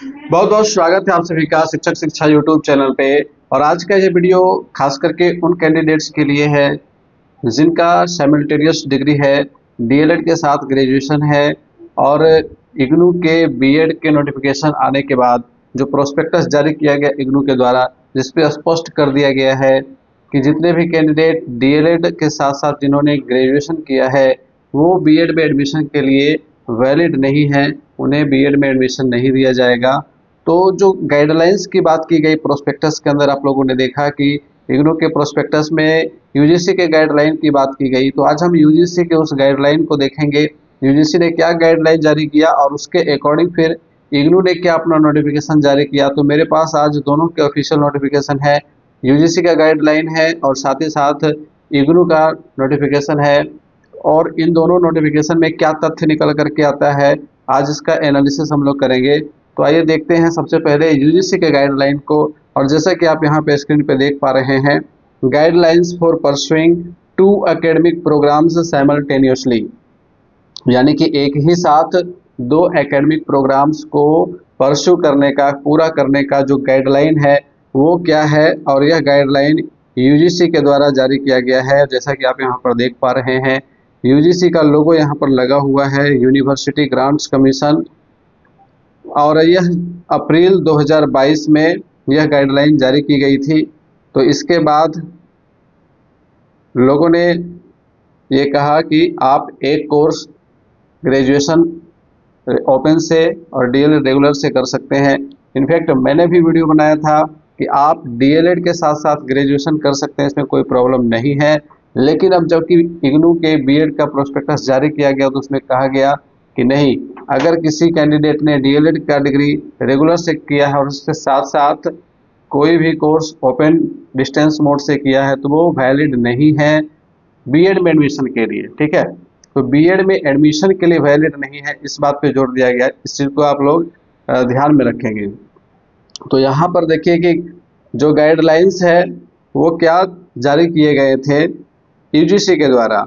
बहुत बहुत स्वागत है आप सभी का शिक्षक शिक्षा यूट्यूब चैनल पे। और आज का ये वीडियो खास करके उन कैंडिडेट्स के लिए है जिनका साइमल्टेनियस डिग्री है, डीएलएड के साथ ग्रेजुएशन है और इग्नू के बीएड के नोटिफिकेशन आने के बाद जो प्रोस्पेक्टस जारी किया गया इग्नू के द्वारा, जिसपे स्पष्ट कर दिया गया है कि जितने भी कैंडिडेट डीएलएड के साथ साथ जिन्होंने ग्रेजुएशन किया है वो बीएड में एडमिशन के लिए वैलिड नहीं है, उन्हें बीएड में एडमिशन नहीं दिया जाएगा। तो जो गाइडलाइंस की बात की गई प्रोस्पेक्टस के अंदर, आप लोगों ने देखा कि इग्नू के प्रोस्पेक्टस में यूजीसी के गाइडलाइन की बात की गई। तो आज हम यूजीसी के उस गाइडलाइन को देखेंगे, यूजीसी ने क्या गाइडलाइन जारी किया और उसके अकॉर्डिंग फिर इग्नू ने क्या अपना नोटिफिकेशन जारी किया। तो मेरे पास आज दोनों के ऑफिशियल नोटिफिकेशन है, यूजीसी का गाइडलाइन है और साथ ही साथ इग्नू का नोटिफिकेशन है। और इन दोनों नोटिफिकेशन में क्या तथ्य निकल करके आता है, आज इसका एनालिसिस हम लोग करेंगे। तो आइए देखते हैं सबसे पहले यूजीसी के गाइडलाइन को। और जैसा कि आप यहाँ पे स्क्रीन पे देख पा रहे हैं, guidelines for pursuing 2 academic programmes simultaneously, यानी कि एक ही साथ 2 एकेडमिक प्रोग्राम्स को परस्यू करने का, पूरा करने का जो गाइडलाइन है वो क्या है। और यह गाइडलाइन यूजीसी के द्वारा जारी किया गया है। जैसा कि आप यहाँ पर देख पा रहे हैं, यूजीसी का लोगो यहाँ पर लगा हुआ है, यूनिवर्सिटी ग्रांट्स कमीशन। और यह अप्रैल 2022 में यह गाइडलाइन जारी की गई थी। तो इसके बाद लोगों ने ये कहा कि आप एक कोर्स ग्रेजुएशन ओपन से और डीएलएड रेगुलर से कर सकते हैं। इनफैक्ट मैंने भी वीडियो बनाया था कि आप डीएलएड के साथ साथ ग्रेजुएशन कर सकते हैं, इसमें कोई प्रॉब्लम नहीं है। लेकिन अब जबकि इग्नू के बीएड का प्रोस्पेक्टस जारी किया गया तो उसमें कहा गया कि नहीं, अगर किसी कैंडिडेट ने डीएलएड का डिग्री रेगुलर से किया है और उसके साथ साथ कोई भी कोर्स ओपन डिस्टेंस मोड से किया है तो वो वैलिड नहीं है बीएड में एडमिशन के लिए। ठीक है, तो बीएड में एडमिशन के लिए वैलिड नहीं है, इस बात पे जोर दिया गया है। इस चीज़ को आप लोग ध्यान में रखेंगे। तो यहाँ पर देखिए कि जो गाइडलाइंस है वो क्या जारी किए गए थे यूजीसी के द्वारा।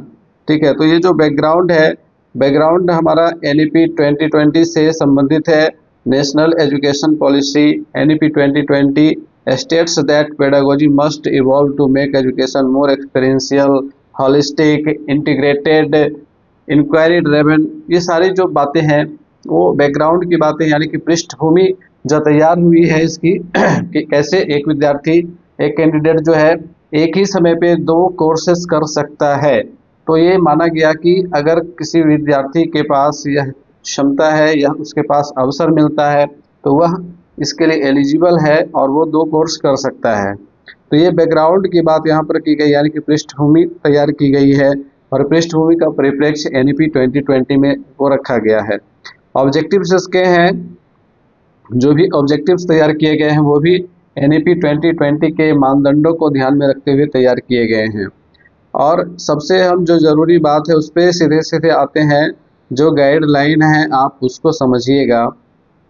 ठीक है, तो ये जो बैकग्राउंड है, बैकग्राउंड हमारा एनईपी 2020 से संबंधित है। National education policy NEP 2020 states that pedagogy must evolve to make education more experiential, holistic, integrated, inquiry driven. ये सारी जो बातें हैं वो बैकग्राउंड की बातें, यानी कि पृष्ठभूमि जो तैयार हुई है इसकी कि कैसे एक विद्यार्थी, एक कैंडिडेट जो है एक ही समय पे 2 कोर्सेस कर सकता है। तो ये माना गया कि अगर किसी विद्यार्थी के पास यह क्षमता है या उसके पास अवसर मिलता है तो वह इसके लिए एलिजिबल है और वो 2 कोर्स कर सकता है। तो ये बैकग्राउंड की बात यहाँ पर की गई, यानी कि पृष्ठभूमि तैयार की गई है और पृष्ठभूमि का परिप्रेक्ष्य एनईपी 2020 में वो रखा गया है। ऑब्जेक्टिव्स इसके हैं, जो भी ऑब्जेक्टिव्स तैयार किए गए हैं वो भी एनईपी 2020 के मानदंडों को ध्यान में रखते हुए तैयार किए गए हैं। और सबसे हम जो ज़रूरी बात है उस पर सीधे सीधे आते हैं। जो गाइडलाइन है आप उसको समझिएगा।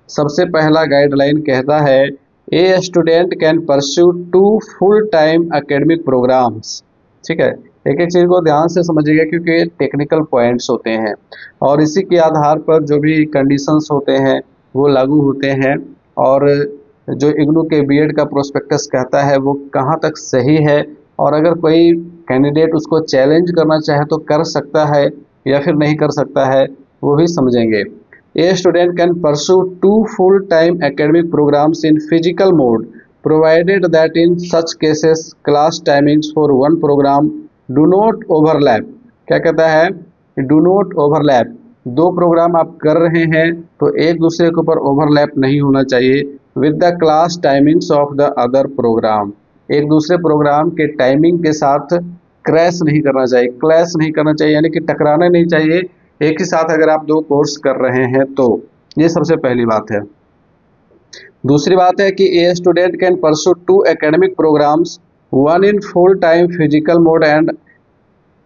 सबसे पहला गाइडलाइन कहता है a student can pursue 2 full time academic programmes. ठीक है, एक एक चीज़ को ध्यान से समझिएगा क्योंकि टेक्निकल पॉइंट्स होते हैं और इसी के आधार पर जो भी कंडीशंस होते हैं वो लागू होते हैं। और जो इग्नू के बीएड का प्रोस्पेक्टस कहता है वो कहाँ तक सही है, और अगर कोई कैंडिडेट उसको चैलेंज करना चाहे तो कर सकता है या फिर नहीं कर सकता है, वो भी समझेंगे। A student can pursue 2 full time academic programmes in physical mode provided that in such cases class timings for 1 programme do not overlap. क्या कहता है, डू नॉट ओवरलैप। 2 प्रोग्राम आप कर रहे हैं तो एक दूसरे के ऊपर ओवरलैप नहीं होना चाहिए with the class timings of the other programme. एक दूसरे प्रोग्राम के टाइमिंग के साथ क्रैश नहीं करना चाहिए, क्लैश नहीं करना चाहिए, यानी कि टकराना नहीं चाहिए एक ही साथ अगर आप 2 कोर्स कर रहे हैं तो। ये सबसे पहली बात है। दूसरी बात है कि a student can pursue 2 academic programmes, 1 in full time physical mode and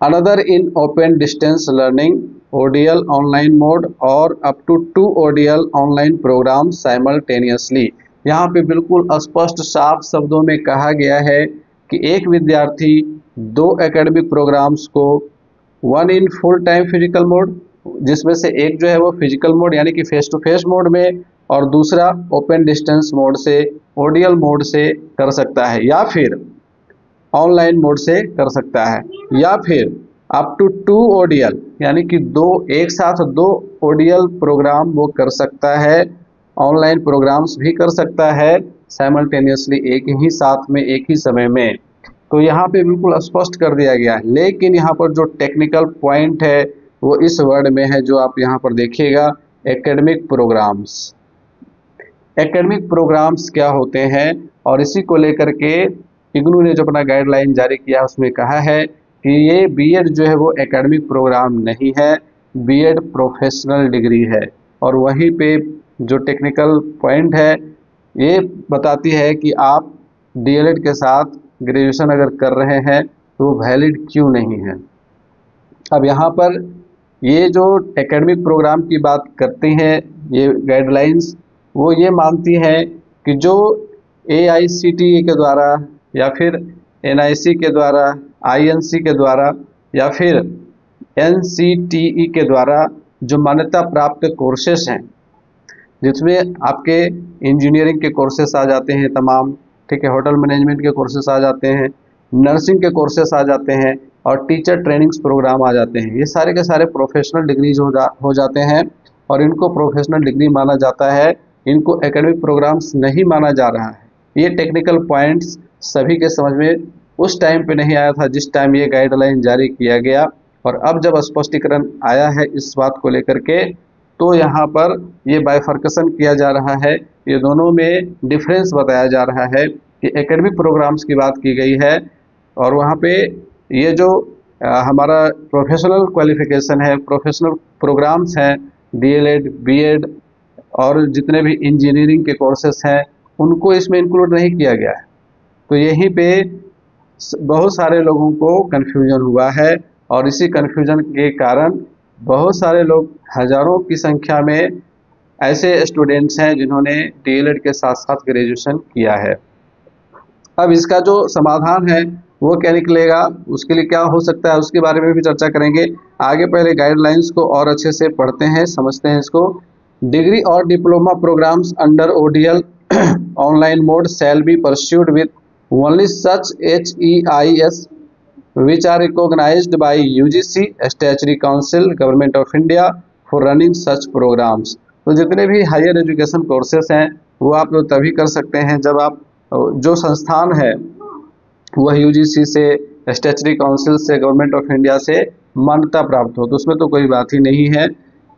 another in open distance learning ODL online mode और up to 2 ODL online programme simultaneously. यहाँ पे बिल्कुल स्पष्ट साफ शब्दों में कहा गया है कि एक विद्यार्थी 2 एकेडमिक प्रोग्राम्स को, 1 in full time physical mode जिसमें से एक जो है वो फिजिकल मोड यानी कि फेस टू फेस मोड में और दूसरा ओपन डिस्टेंस मोड से, ओडीएल मोड से कर सकता है, या फिर ऑनलाइन मोड से कर सकता है, या फिर अप टू 2 ओडीएल यानी कि एक साथ 2 ओडीएल प्रोग्राम वो कर सकता है, ऑनलाइन प्रोग्राम्स भी कर सकता है साइमल्टेनियसली, एक ही साथ में, एक ही समय में। तो यहाँ पे बिल्कुल स्पष्ट कर दिया गया है। लेकिन यहाँ पर जो टेक्निकल पॉइंट है वो इस वर्ड में है, जो आप यहाँ पर देखिएगा, एकेडमिक प्रोग्राम्स। एकेडमिक प्रोग्राम्स क्या होते हैं, और इसी को लेकर के इग्नू ने जो अपना गाइडलाइन जारी किया उसमें कहा है कि ये बीएड जो है वो एकेडमिक प्रोग्राम नहीं है, बीएड प्रोफेशनल डिग्री है। और वहीं पे जो टेक्निकल पॉइंट है ये बताती है कि आप डीएलएड के साथ ग्रेजुएशन अगर कर रहे हैं तो वो वैलिड क्यों नहीं है। अब यहाँ पर ये जो एकेडमिक प्रोग्राम की बात करती हैं ये गाइडलाइंस, वो ये मानती हैं कि जो एआईसीटीई के द्वारा या फिर एनआईसी के द्वारा, आईएनसी के द्वारा या फिर एनसीटीई के द्वारा जो मान्यता प्राप्त कोर्सेस हैं, जिसमें आपके इंजीनियरिंग के कोर्सेस आ जाते हैं तमाम, ठीक है, होटल मैनेजमेंट के कोर्सेस आ जाते हैं, नर्सिंग के कोर्सेस आ जाते हैं और टीचर ट्रेनिंग्स प्रोग्राम आ जाते हैं। ये सारे के सारे प्रोफेशनल डिग्रीज हो जाते हैं और इनको प्रोफेशनल डिग्री माना जाता है, इनको एकेडमिक प्रोग्राम्स नहीं माना जा रहा है। ये टेक्निकल पॉइंट्स सभी के समझ में उस टाइम पे नहीं आया था जिस टाइम ये गाइडलाइन जारी किया गया, और अब जब स्पष्टीकरण आया है इस बात को लेकर के, तो यहाँ पर ये बाइफर्केशन किया जा रहा है, ये दोनों में डिफरेंस बताया जा रहा है कि एकेडमिक प्रोग्राम्स की बात की गई है और वहाँ पे ये जो हमारा प्रोफेशनल क्वालिफिकेशन है, प्रोफेशनल प्रोग्राम्स हैं, डीएलएड, बीएड और जितने भी इंजीनियरिंग के कोर्सेस हैं उनको इसमें इंक्लूड नहीं किया गया है। तो यहीं पे बहुत सारे लोगों को कन्फ्यूजन हुआ है और इसी कन्फ्यूजन के कारण बहुत सारे लोग, हजारों की संख्या में ऐसे स्टूडेंट्स हैं जिन्होंने डीएलएड के साथ साथ ग्रेजुएशन किया है। अब इसका जो समाधान है वो क्या निकलेगा, उसके लिए क्या हो सकता है, उसके बारे में भी चर्चा करेंगे आगे। पहले गाइडलाइंस को और अच्छे से पढ़ते हैं, समझते हैं इसको। डिग्री और diploma programmes under ODL online mode shall be pursued with only such HEIS which are recognized by UGC, Statutory Council, Government of India for running such programs। तो जितने भी हायर एजुकेशन कोर्सेस हैं वो आप लोग तभी कर सकते हैं जब आप, जो संस्थान है वह यूजीसी से, स्टैट्यूटरी काउंसिल से, गवर्नमेंट ऑफ इंडिया से मान्यता प्राप्त हो, तो उसमें तो कोई बात ही नहीं है।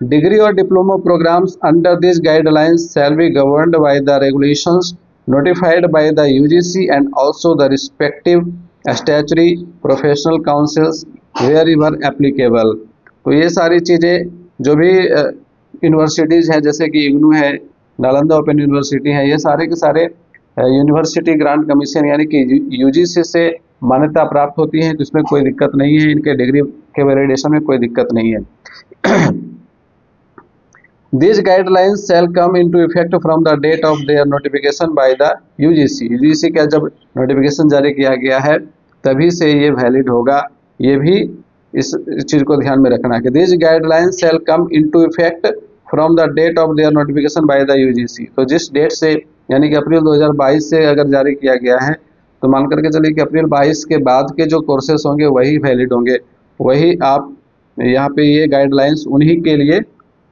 डिग्री और diploma programmes under this guidelines shall be governed by the regulations notified by the UGC and also the respective statutory professional councils wherever applicable. तो ये सारी चीज़ें जो भी यूनिवर्सिटीज़ हैं जैसे कि इग्नू है, नालंदा ओपन यूनिवर्सिटी है, ये सारे के सारे यूनिवर्सिटी ग्रांट कमीशन यानी कि यूजीसी से मान्यता प्राप्त होती है, तो इसमें कोई दिक्कत नहीं है, इनके डिग्री के वैलिडेशन में कोई दिक्कत नहीं है। These guidelines shall come into effect from the date of their notification by the UGC। UGC का जब नोटिफिकेशन जारी किया गया है तभी से ये वैलिड होगा, ये भी इस चीज़ को ध्यान में रखना है कि these guidelines shall come into effect from the date of their notification by the UGC। तो जिस डेट से यानी कि अप्रैल 2022 से अगर जारी किया गया है तो मान करके चलिए कि अप्रैल 22 के बाद के जो कोर्सेस होंगे वही वैलिड होंगे, वही आप यहाँ पे ये गाइडलाइंस उन्हीं के लिए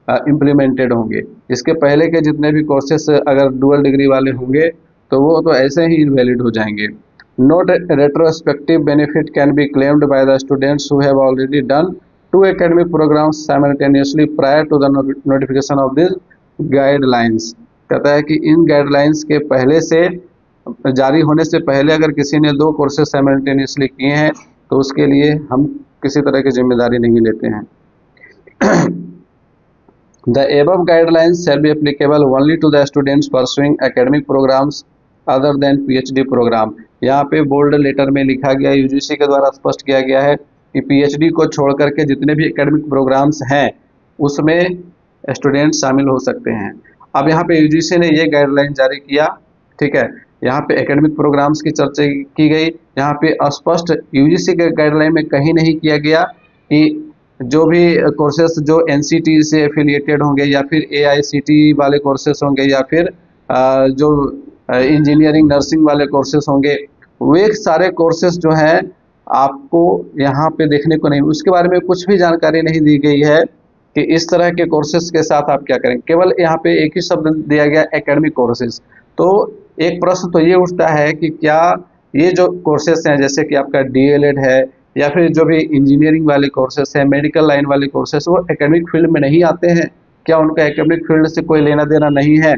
इम्प्लीमेंटेड होंगे। इसके पहले के जितने भी कोर्सेस अगर डुअल डिग्री वाले होंगे तो वो तो ऐसे ही इनवैलिड हो जाएंगे। No retrospective benefit can be claimed by the students who have already done 2 academic programmes simultaneously prior to the notification of this guidelines. कहता है कि इन गाइडलाइंस के पहले से, जारी होने से पहले अगर किसी ने 2 कोर्सेज साइमल्टेनियसली किए हैं तो उसके लिए हम किसी तरह की जिम्मेदारी नहीं लेते हैं। The above guidelines shall be applicable only to the students pursuing academic programs other than PhD program। यहाँ पे बोल्ड लेटर में लिखा गया, यूजीसी के द्वारा स्पष्ट किया गया है कि पीएचडी को छोड़ करके जितने भी एकेडमिक प्रोग्राम्स हैं उसमें स्टूडेंट शामिल हो सकते हैं। अब यहाँ पे यूजीसी ने ये गाइडलाइन जारी किया, ठीक है, यहाँ पे एकेडमिक प्रोग्राम्स की चर्चा की गई, यहाँ पे स्पष्ट यूजीसी के गाइडलाइन में कहीं नहीं किया गया कि जो भी कोर्सेस जो एनसीटी से एफिलिएटेड होंगे या फिर एआईसीटी वाले कोर्सेस होंगे या फिर जो इंजीनियरिंग नर्सिंग वाले कोर्सेस होंगे, वे सारे कोर्सेस जो हैं आपको यहाँ पे देखने को नहीं, उसके बारे में कुछ भी जानकारी नहीं दी गई है कि इस तरह के कोर्सेस के साथ आप क्या करेंगे। केवल यहाँ पे एक ही शब्द दिया गया, एकेडमिक कोर्सेज। तो एक प्रश्न तो ये उठता है कि क्या ये जो कोर्सेस हैं जैसे कि आपका डीएलएड है या फिर जो भी इंजीनियरिंग वाले कोर्सेस हैं, मेडिकल लाइन वाले कोर्सेस, वो एकेडमिक फील्ड में नहीं आते हैं? क्या उनका एकेडमिक फील्ड से कोई लेना देना नहीं है?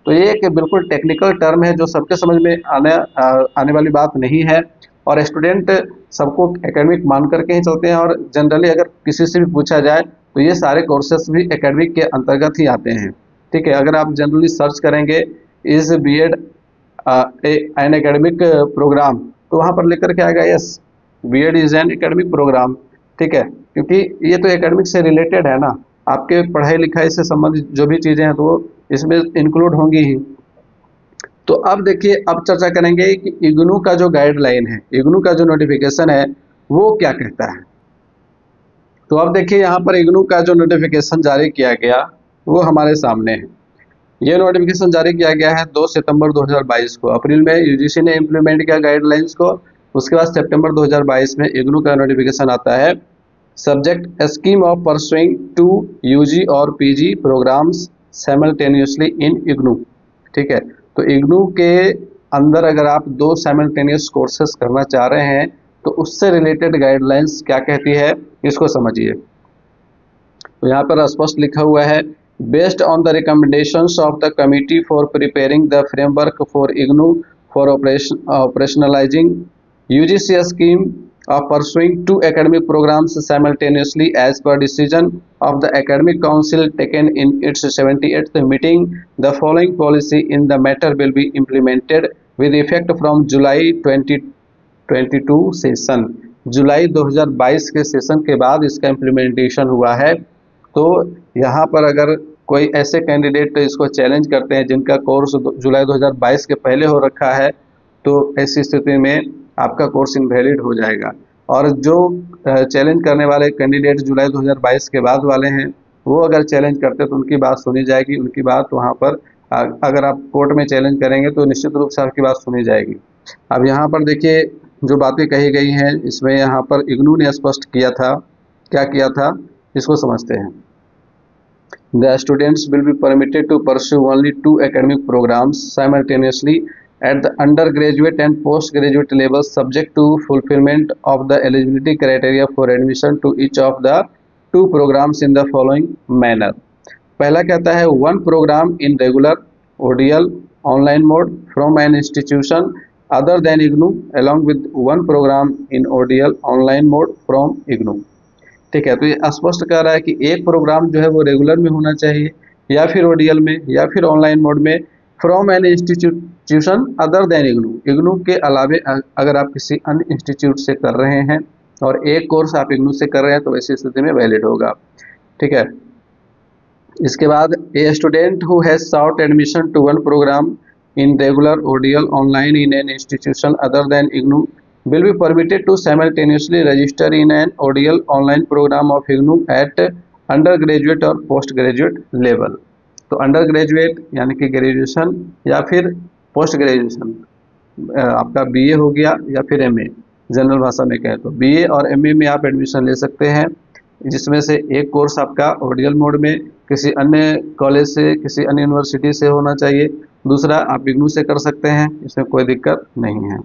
तो ये एक बिल्कुल टेक्निकल टर्म है जो सबके समझ में आने वाली बात नहीं है, और स्टूडेंट सबको एकेडमिक मान करके ही चलते हैं। और जनरली अगर किसी से भी पूछा जाए तो ये सारे कोर्सेस भी एकेडमिक के अंतर्गत ही आते हैं। ठीक है, अगर आप जनरली सर्च करेंगे is BEd an academic programme, तो वहाँ पर लिख करके आएगा yes, BEd is an academic programme. ठीक है, क्योंकि ये तो एकेडमिक से रिलेटेड है ना, आपके पढ़ाई लिखाई से संबंधित जो भी चीज़ें हैं तो वो इसमें इंक्लूड होंगी ही। तो अब देखिए, अब चर्चा करेंगे कि इग्नू का जो गाइडलाइन है, इग्नू का जो नोटिफिकेशन है वो क्या कहता है। तो अब देखिए यहाँ पर इग्नू का जो नोटिफिकेशन जारी किया गया वो हमारे सामने है। ये नोटिफिकेशन जारी किया गया है 2 सितंबर 2022 को। अप्रैल में यूजीसी ने इम्प्लीमेंट किया गाइडलाइंस को, उसके बाद सितंबर 2022 में इग्नू का नोटिफिकेशन आता है। Subject scheme of pursuing 2 UG और PG programmes simultaneously in IGNOU. ठीक है, तो इग्नू के अंदर अगर आप 2 साइमल्टेनियस कोर्सेस करना चाह रहे हैं तो उससे रिलेटेड गाइडलाइंस क्या कहती है, इसको समझिए। तो यहाँ पर स्पष्ट लिखा हुआ है, based on the recommendations of the committee for preparing the framework for IGNOU for operationalising UGC scheme of pursuing 2 academic programs simultaneously as per decision of the Academic Council taken in its 78th meeting, the following policy in the matter will be implemented with effect from July 2022 सेशन। जुलाई 2022 के session के बाद इसका implementation हुआ है। तो यहाँ पर अगर कोई ऐसे कैंडिडेट इसको चैलेंज करते हैं जिनका कोर्स जुलाई 2022 के पहले हो रखा है, तो ऐसी स्थिति में आपका कोर्स इनवैलिड हो जाएगा। और जो चैलेंज करने वाले कैंडिडेट जुलाई 2022 के बाद वाले हैं, वो अगर चैलेंज करते हैं तो उनकी बात सुनी जाएगी। उनकी बात वहाँ पर अगर आप कोर्ट में चैलेंज करेंगे तो निश्चित रूप से आपकी बात सुनी जाएगी। अब यहाँ पर देखिए जो बातें कही गई हैं, इसमें यहाँ पर इग्नू ने स्पष्ट किया था, क्या किया था इसको समझते हैं। The students will be permitted to pursue only 2 academic programs simultaneously at the undergraduate and postgraduate levels subject to fulfillment of the eligibility criteria for admission to each of the 2 programs in the following manner। पहला कहता है 1 program in regular ODL online mode from an institution other than IGNOU along with 1 program in ODL online mode from IGNOU। ठीक है, तो ये स्पष्ट कर रहा है कि एक प्रोग्राम जो है वो रेगुलर में होना चाहिए या फिर ओडीएल में या फिर ऑनलाइन मोड में from N institution other than IGNOU. IGNOU के अलावे अगर आप किसी अन्य इंस्टीट्यूट से कर रहे हैं और एक कोर्स आप इग्नू से कर रहे हैं तो ऐसी स्थिति में वैलिड होगा। ठीक है, इसके बाद a student who has sought admission to 1 programme in regular ODL online in an institution other than IGNOU will be permitted to simultaneously register in an ODL online program of IGNOU at undergraduate और post graduate level। तो under graduate यानी कि graduation या फिर post graduation, आपका BA हो गया या फिर एमए, जनरल भाषा में कहें तो बीए और एमए में आप एडमिशन ले सकते हैं, जिसमें से एक कोर्स आपका ओडीएल मोड में किसी अन्य कॉलेज से किसी अन्य यूनिवर्सिटी से होना चाहिए, दूसरा आप इग्नू से कर सकते हैं, इसमें कोई दिक्कत नहीं है।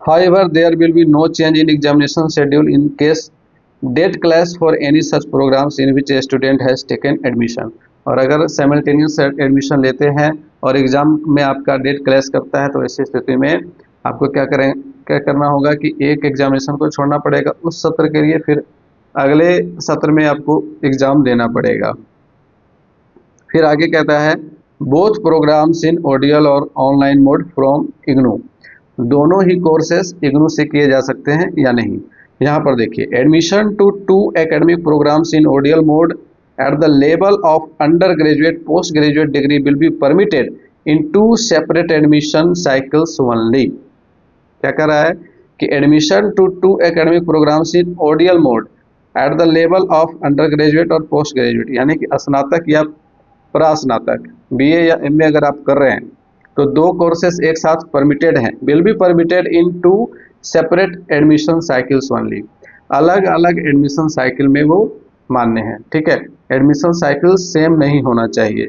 However, there will be no change in examination schedule in case date clash for any such programs in which a student has taken admission। और अगर simultaneous एडमिशन लेते हैं और एग्जाम में आपका डेट क्लैश करता है तो ऐसी स्थिति में आपको क्या करना होगा कि एक एग्जामिनेशन को छोड़ना पड़ेगा उस सत्र के लिए, फिर अगले सत्र में आपको एग्जाम देना पड़ेगा। फिर आगे कहता है बोथ प्रोग्राम्स इन ओडीएल और ऑनलाइन मोड फ्रॉम इग्नू। दोनों ही कोर्सेस इग्नू से किए जा सकते हैं या नहीं। यहाँ पर देखिए, admission to 2 academic programmes in ODL mode at the level of under graduate post graduate degree will be permitted in 2 separate admission cycles only. क्या कर रहा है कि admission to 2 academic programmes in ODL mode at the level of undergraduate और postgraduate, यानी कि स्नातक या प्रास्नातक, बीए या एमए अगर आप कर रहे हैं तो दो कोर्सेस एक साथ परमिटेड हैं, will be permitted in two separate admission cycles only, अलग अलग एडमिशन साइकिल में वो मान्य है। ठीक है, एडमिशन साइकिल सेम नहीं होना चाहिए,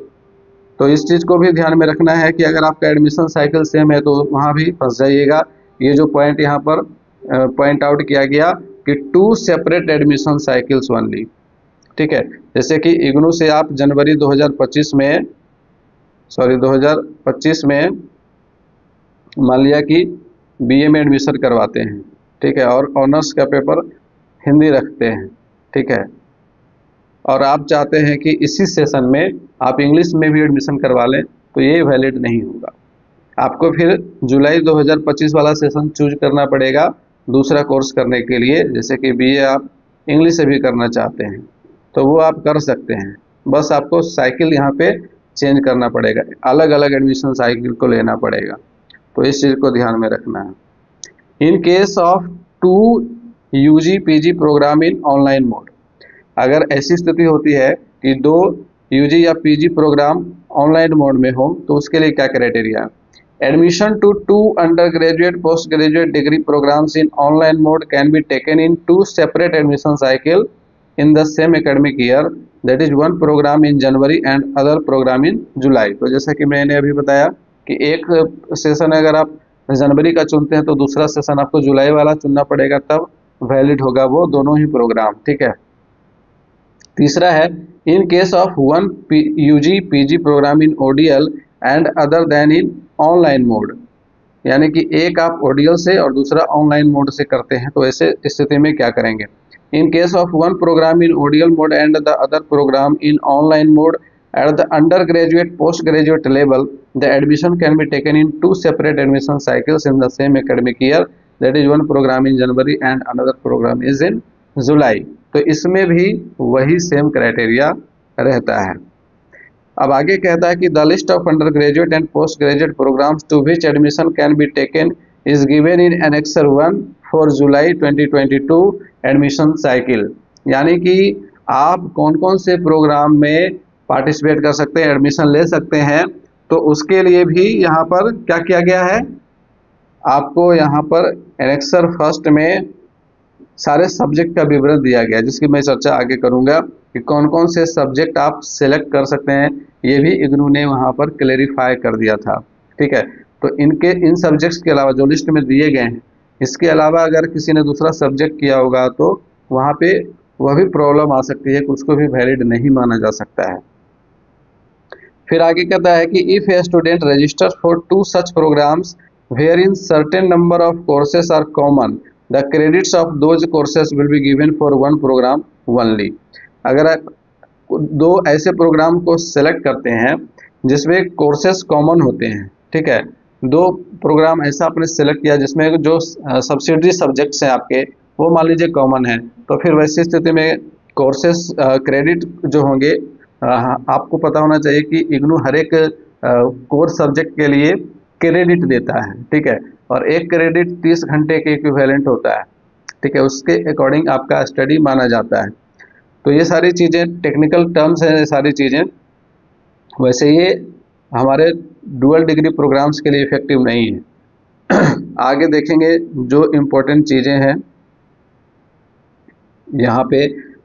तो इस चीज़ को भी ध्यान में रखना है कि अगर आपका एडमिशन साइकिल सेम है तो वहाँ भी फंस जाइएगा। ये जो पॉइंट यहाँ पर पॉइंट आउट किया गया कि 2 सेपरेट एडमिशन साइकिल्स ओनली। ठीक है, जैसे कि इग्नू से आप जनवरी 2025 में मान लिया कि बीए में एडमिशन करवाते हैं, ठीक है, और ऑनर्स का पेपर हिंदी रखते हैं, ठीक है, और आप चाहते हैं कि इसी सेशन में आप इंग्लिश में भी एडमिशन करवा लें, तो ये वैलिड नहीं होगा। आपको फिर जुलाई 2025 वाला सेशन चूज करना पड़ेगा दूसरा कोर्स करने के लिए, जैसे कि बीए आप इंग्लिश से भी करना चाहते हैं तो वो आप कर सकते हैं, बस आपको साइकिल यहाँ पे चेंज करना पड़ेगा, अलग अलग एडमिशन साइकिल को लेना पड़ेगा, तो इस चीज़ को ध्यान में रखना है। In case of 2 UG PG programme in online mode, अगर ऐसी स्थिति होती है कि 2 यूजी या पीजी प्रोग्राम ऑनलाइन मोड में हो तो उसके लिए क्या criteria? Admission to 2 under graduate post graduate degree programmes in online mode can be taken in 2 separate admission cycle in the same academic year, that is 1 programme in January and other programme in July. तो जैसा कि मैंने अभी बताया कि एक session अगर आप जनवरी का चुनते हैं तो दूसरा सेशन आपको जुलाई वाला चुनना पड़ेगा, तब वैलिड होगा वो दोनों ही प्रोग्राम। ठीक है, तीसरा है in case of 1 UG PG programme in ODL and other than in online mode, यानी कि एक आप ओडीएल से और दूसरा ऑनलाइन मोड से करते हैं, तो ऐसे स्थिति में क्या करेंगे? In case of 1 programme in ODL mode and the other programme in online mode at the under graduate post graduate level, the admission can be taken in 2 separate admission cycles in the same academic year, that is 1 programme in January and another programme is in July. तो इसमें भी वही same criteria रहता है। अब आगे कहता है कि the list of undergraduate and postgraduate programmes to which admission can be taken is given in annexure 1 for July 2022 admission cycle, यानी कि आप कौन कौन से प्रोग्राम में पार्टिसिपेट कर सकते हैं, एडमिशन ले सकते हैं, तो उसके लिए भी यहाँ पर क्या किया गया है, आपको यहाँ पर एनेक्सर 1 में सारे सब्जेक्ट का विवरण दिया गया है, जिसकी मैं चर्चा आगे करूंगा कि कौन कौन से सब्जेक्ट आप सिलेक्ट कर सकते हैं, ये भी इग्नू ने वहाँ पर क्लेरिफाई कर दिया था। ठीक है, तो इन सब्जेक्ट्स के अलावा जो लिस्ट में दिए गए हैं, इसके अलावा अगर किसी ने दूसरा सब्जेक्ट किया होगा तो वहाँ पे वह भी प्रॉब्लम आ सकती है, उसको भी वैलिड नहीं माना जा सकता है। फिर आगे कहता है कि if a student register for 2 such programmes wherein certain number of courses are common, the credits of those courses will be given for 1 programme only. अगर आप 2 ऐसे प्रोग्राम को सेलेक्ट करते हैं जिसमें कोर्सेस कॉमन होते हैं, ठीक है, 2 प्रोग्राम ऐसा आपने सेलेक्ट किया जिसमें जो सब्सिडरी सब्जेक्ट्स हैं आपके वो मान लीजिए कॉमन है, तो फिर वैसी स्थिति में कोर्सेस क्रेडिट जो होंगे, आपको पता होना चाहिए कि इग्नू हर एक कोर्स सब्जेक्ट के लिए क्रेडिट देता है। ठीक है, और एक क्रेडिट 30 घंटे के इक्विवेलेंट होता है। ठीक है, उसके अकॉर्डिंग आपका स्टडी माना जाता है। तो ये सारी चीज़ें टेक्निकल टर्म्स हैं, सारी चीज़ें, वैसे ये हमारे डुअल डिग्री प्रोग्राम्स के लिए इफेक्टिव नहीं है। आगे देखेंगे जो इम्पोर्टेंट चीज़ें हैं यहाँ पे,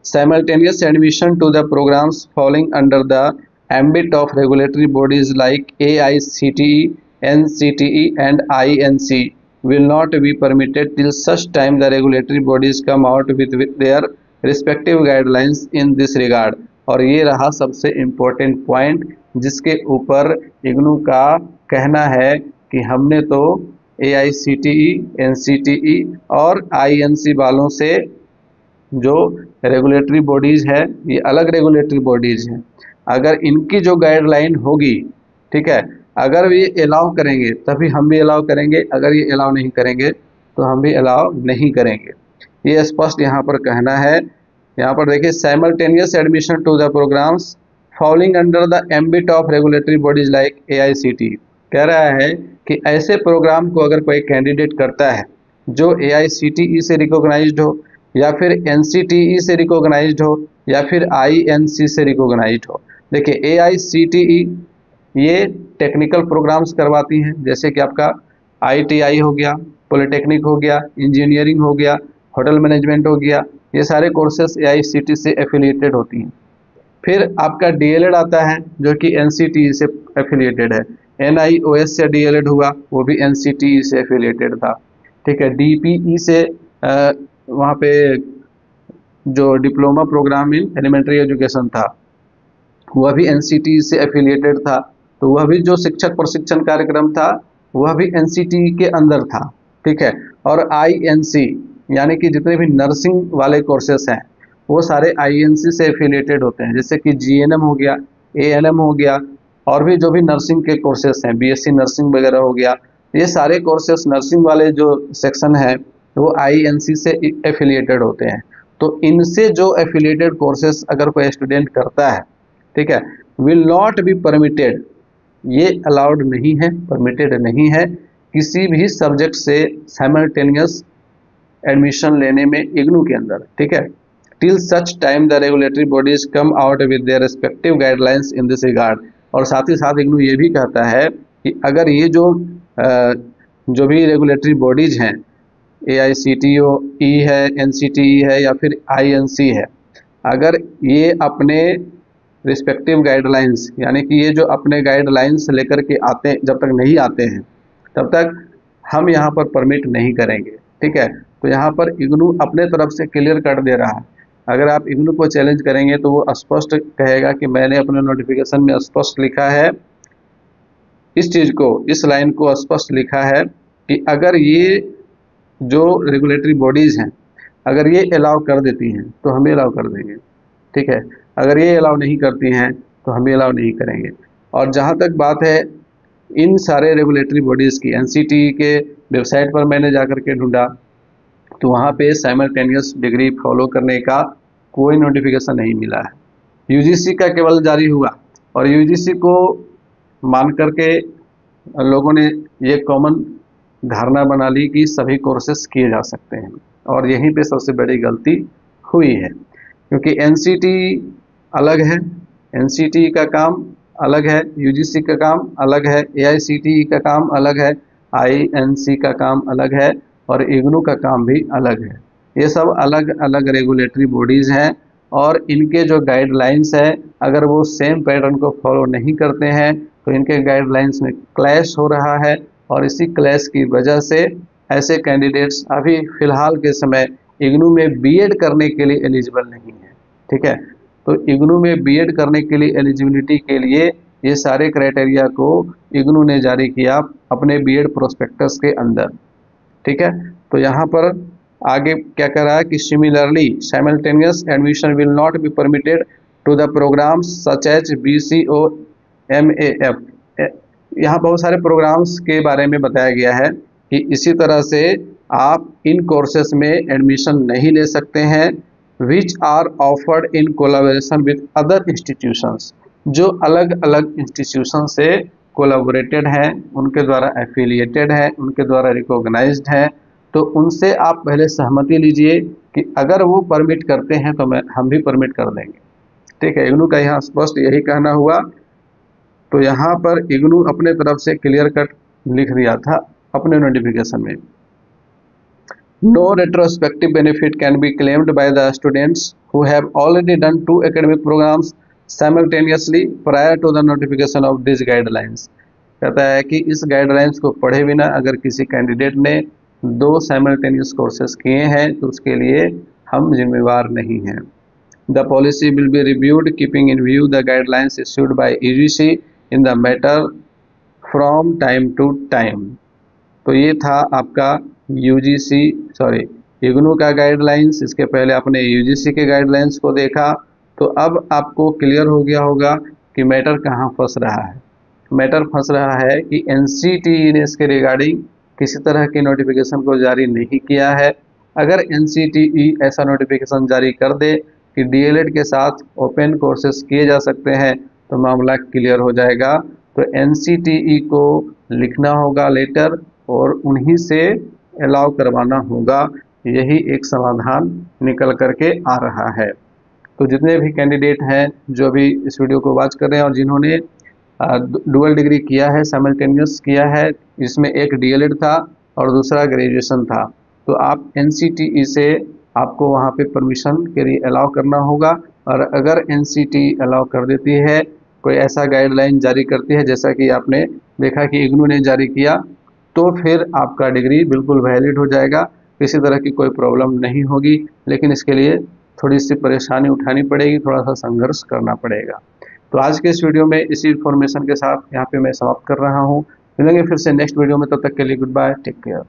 simultaneous admission to the programs falling under the ambit of regulatory bodies like AICTE, NCTE and INC will not be permitted till such time the regulatory bodies come out with their respective guidelines in this regard। और ये रहा सबसे important point जिसके ऊपर इग्नू का कहना है कि हमने तो AICTE, NCTE और INC वालों से जो रेगुलेटरी बॉडीज़ है, ये अलग रेगुलेटरी बॉडीज़ हैं, अगर इनकी जो गाइडलाइन होगी, ठीक है, अगर ये अलाउ करेंगे तभी हम भी अलाउ करेंगे, अगर ये अलाउ नहीं करेंगे तो हम भी अलाउ नहीं करेंगे, ये स्पष्ट यहाँ पर कहना है। यहाँ पर देखिए, simultaneous admission to the programmes falling under the ambit of regulatory bodies like AICTE, कह रहा है कि ऐसे प्रोग्राम को अगर कोई कैंडिडेट करता है जो AICTE से रिकॉग्नाइज्ड हो या फिर NCTE से रिकॉग्नाइज्ड हो या फिर INC से रिकॉग्नाइज्ड हो। देखिए AICTE ये टेक्निकल प्रोग्राम्स करवाती हैं, जैसे कि आपका ITI हो गया, पॉलिटेक्निक हो गया, इंजीनियरिंग हो गया, होटल मैनेजमेंट हो गया, ये सारे कोर्सेस AICTE से एफिलिएटेड होती हैं। फिर आपका DLED आता है जो कि NCTE से एफिलिएटेड है। NIOS से DLED हुआ, वो भी NCTE से एफिलिएटेड था। ठीक है, DPE से वहाँ पे जो diploma programme in elementary education था वह भी NCTE से एफिलिएटेड था, तो वह भी जो शिक्षक प्रशिक्षण कार्यक्रम था वह भी NCTE के अंदर था। ठीक है, और INC यानी कि जितने भी नर्सिंग वाले कोर्सेस हैं वो सारे INC से एफिलिएटेड होते हैं, जैसे कि GNM हो गया, ANM हो गया, और भी जो भी नर्सिंग के कोर्सेस हैं, BSc नर्सिंग वगैरह हो गया, ये सारे कोर्सेस नर्सिंग वाले जो सेक्शन है वो INC से एफिलिएटेड होते हैं। तो इनसे जो एफिलिएटेड कोर्सेस अगर कोई स्टूडेंट करता है, ठीक है, विल नॉट बी परमिटेड, ये अलाउड नहीं है, परमिटेड नहीं है किसी भी सब्जेक्ट से साइमल्टेनियस एडमिशन लेने में इग्नू के अंदर। ठीक है, till such time the regulatory bodies come out with their respective guidelines in this regard. और साथ ही साथ इग्नू ये भी कहता है कि अगर ये जो भी रेगुलेटरी बॉडीज हैं, AICTE है, NCTE है या फिर INC है, अगर ये अपने रिस्पेक्टिव गाइडलाइंस यानी कि ये जो अपने गाइडलाइंस लेकर के आते, जब तक नहीं आते हैं तब तक हम यहाँ पर परमिट नहीं करेंगे। ठीक है, तो यहाँ पर इग्नू अपने तरफ से क्लियर कर दे रहा है। अगर आप इग्नू को चैलेंज करेंगे तो वो स्पष्ट कहेगा कि मैंने अपने नोटिफिकेशन में स्पष्ट लिखा है, इस चीज़ को, इस लाइन को स्पष्ट लिखा है कि अगर ये जो रेगुलेटरी बॉडीज़ हैं अगर ये अलाउ कर देती हैं तो हम अलाउ कर देंगे। ठीक है, अगर ये अलाउ नहीं करती हैं तो हम अलाउ नहीं करेंगे। और जहाँ तक बात है इन सारे रेगुलेटरी बॉडीज़ की, NCTE के वेबसाइट पर मैंने जाकर के ढूंढा तो वहाँ पे साइमल्टेनियस डिग्री फॉलो करने का कोई नोटिफिकेशन नहीं मिला है। UGC का केवल जारी हुआ, और UGC को मान करके लोगों ने ये कॉमन धारणा बना ली कि सभी कोर्सेस किए जा सकते हैं, और यहीं पे सबसे बड़ी गलती हुई है, क्योंकि NCTE अलग है, NCTE का काम अलग है, UGC का काम अलग है, AICTE का काम अलग है, INC का काम अलग है, और इग्नू का काम भी अलग है। ये सब अलग अलग रेगुलेटरी बॉडीज़ हैं, और इनके जो गाइडलाइंस है अगर वो सेम पैटर्न को फॉलो नहीं करते हैं तो इनके गाइडलाइंस में क्लैश हो रहा है, और इसी क्लैश की वजह से ऐसे कैंडिडेट्स अभी फ़िलहाल के समय इग्नू में BEd करने के लिए एलिजिबल नहीं है। ठीक है, तो इग्नू में BEd करने के लिए एलिजिबिलिटी के लिए ये सारे क्राइटेरिया को इग्नू ने जारी किया अपने BEd प्रोस्पेक्टस के अंदर। ठीक है, तो यहाँ पर आगे क्या कह रहा है कि similarly simultaneous admission will not be permitted to the programmes such as BCO MAF। यहाँ बहुत सारे प्रोग्राम्स के बारे में बताया गया है कि इसी तरह से आप इन कोर्सेस में एडमिशन नहीं ले सकते हैं which are offered in collaboration with other institutions, जो अलग अलग इंस्टीट्यूशन से कोलैबोरेटेड हैं, उनके द्वारा एफिलिएटेड है, उनके द्वारा रिकॉग्नाइज्ड है, तो उनसे आप पहले सहमति लीजिए कि अगर वो परमिट करते हैं तो हम भी परमिट कर देंगे। ठीक है, इग्नू का यहाँ स्पष्ट यही कहना हुआ। तो यहाँ पर इग्नू अपने तरफ से क्लियर कट लिख दिया था अपने नोटिफिकेशन में, no retrospective benefit can be claimed by the students who have already done 2 academic programmes simultaneously prior to the notification of this guidelines. कहता है कि इस गाइडलाइंस को पढ़े बिना अगर किसी कैंडिडेट ने 2 साइमल्टेनियस कोर्सेज किए हैं तो उसके लिए हम जिम्मेवार नहीं हैं। The policy will be reviewed keeping in view the guidelines issued by UGC in the matter from time to time. तो ये था आपका इग्नू का गाइडलाइंस। इसके पहले आपने UGC के गाइडलाइंस को देखा, तो अब आपको क्लियर हो गया होगा कि मैटर कहाँ फंस रहा है। मैटर फंस रहा है कि NCTE ने इसके रिगार्डिंग किसी तरह की नोटिफिकेशन को जारी नहीं किया है। अगर NCTE ऐसा नोटिफिकेशन जारी कर दे कि DLED के साथ ओपन कोर्सेज किए जा सकते हैं तो मामला क्लियर हो जाएगा। तो NCTE को लिखना होगा लेटर और उन्हीं से अलाउ करवाना होगा यही एक समाधान निकल करके आ रहा है। तो जितने भी कैंडिडेट हैं जो भी इस वीडियो को वॉच कर रहे हैं और जिन्होंने डुअल डिग्री किया है, साइमल्टेनियस किया है, जिसमें एक डीएलएड था और दूसरा ग्रेजुएशन था, तो आप एनसीटीई से आपको वहाँ पे परमिशन के लिए अलाउ करना होगा। और अगर एनसीटीई अलाउ कर देती है, कोई ऐसा गाइडलाइन जारी करती है जैसा कि आपने देखा कि इग्नू ने जारी किया, तो फिर आपका डिग्री बिल्कुल वैलिड हो जाएगा, किसी तरह की कोई प्रॉब्लम नहीं होगी। लेकिन इसके लिए थोड़ी सी परेशानी उठानी पड़ेगी, थोड़ा सा संघर्ष करना पड़ेगा। तो आज के इस वीडियो में इसी इन्फॉर्मेशन के साथ यहाँ पे मैं समाप्त कर रहा हूँ। मिलेंगे फिर से नेक्स्ट वीडियो में, तब तक के लिए गुड बाय, टेक केयर।